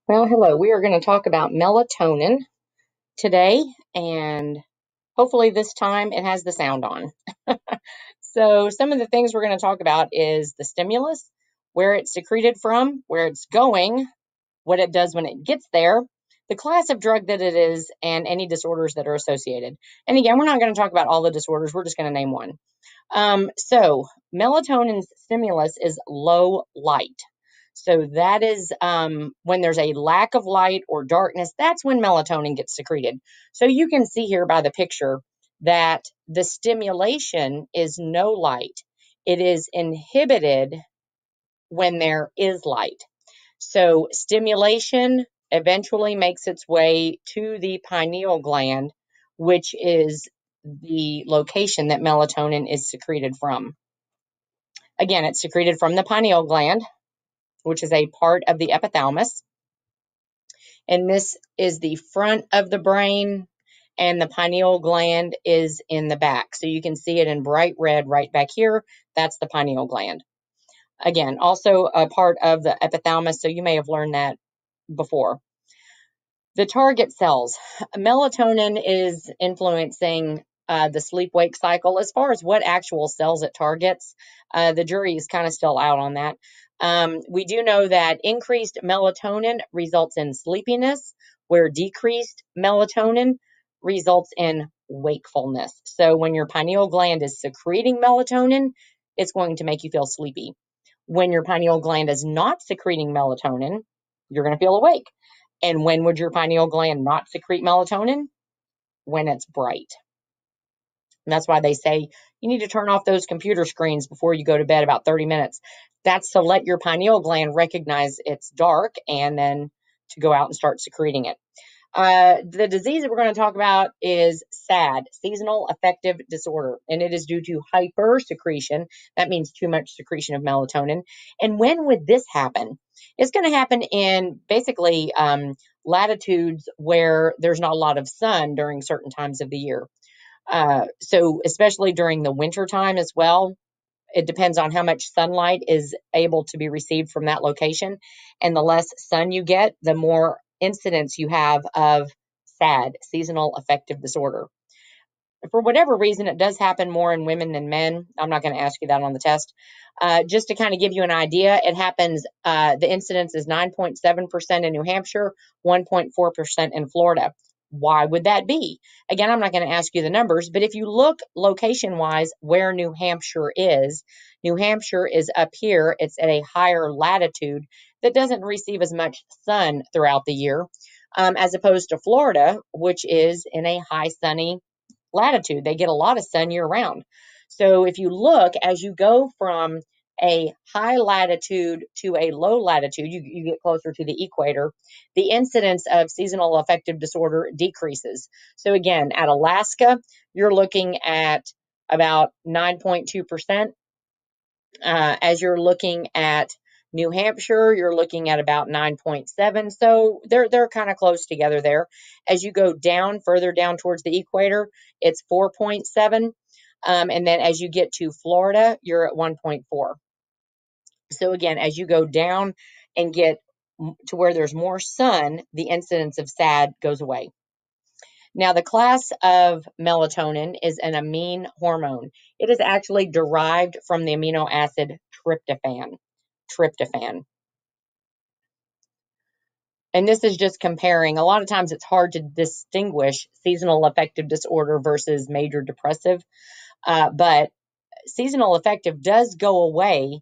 Well, hello. We are going to talk about melatonin today, and hopefully this time it has the sound on. So, some of the things we're going to talk about is the stimulus, where it's secreted from, where it's going, what it does when it gets there, the class of drug that it is, and any disorders that are associated. And again, we're not going to talk about all the disorders, we're just going to name one. Melatonin's stimulus is low light. So that is when there's a lack of light or darkness, that's when melatonin gets secreted. So you can see here by the picture that the stimulation is no light. It is inhibited when there is light. So stimulation eventually makes its way to the pineal gland, which is the location that melatonin is secreted from. Again, it's secreted from the pineal gland, which is a part of the epithalamus. And this is the front of the brain, and the pineal gland is in the back. So you can see it in bright red right back here. That's the pineal gland. Again, also a part of the epithalamus, so you may have learned that before. The target cells. Melatonin is influencing the sleep-wake cycle. As far as what actual cells it targets, the jury is kind of still out on that. We do know that increased melatonin results in sleepiness, where decreased melatonin results in wakefulness. So when your pineal gland is secreting melatonin, it's going to make you feel sleepy. When your pineal gland is not secreting melatonin, you're going to feel awake. And when would your pineal gland not secrete melatonin? When it's bright. And that's why they say you need to turn off those computer screens before you go to bed about 30 minutes. That's to let your pineal gland recognize it's dark and then to go out and start secreting it. The disease that we're going to talk about is SAD, seasonal affective disorder, and it is due to hypersecretion. That means too much secretion of melatonin. And when would this happen? It's going to happen in basically latitudes where there's not a lot of sun during certain times of the year. So especially during the winter time as well, it depends on how much sunlight is able to be received from that location. And the less sun you get, the more incidence you have of SAD, seasonal affective disorder. For whatever reason, it does happen more in women than men. I'm not going to ask you that on the test. Just to kind of give you an idea, it happens, the incidence is 9.7% in New Hampshire, 1.4% in Florida. Why would that be? Again, I'm not going to ask you the numbers, but if you look location-wise where New Hampshire is up here. It's at a higher latitude that doesn't receive as much sun throughout the year, as opposed to Florida, which is in a high sunny latitude. They get a lot of sun year round. So if you look, as you go from a high latitude to a low latitude, you get closer to the equator, the incidence of seasonal affective disorder decreases. So again, at Alaska, you're looking at about 9.2%. As you're looking at New Hampshire, you're looking at about 9.7. So they're kind of close together there. As you go down, further down towards the equator, it's 4.7. And then as you get to Florida, you're at 1.4. So again, as you go down and get to where there's more sun, the incidence of SAD goes away. Now, the class of melatonin is an amine hormone. It is actually derived from the amino acid tryptophan. And this is just comparing. A lot of times it's hard to distinguish seasonal affective disorder versus major depressive, but seasonal affective does go away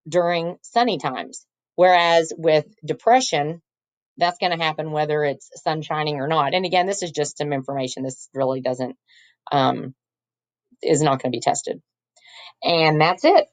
during sunny times, whereas with depression, that's going to happen whether it's sun shining or not. And again, this is just some information. This really doesn't is not going to be tested. And that's it.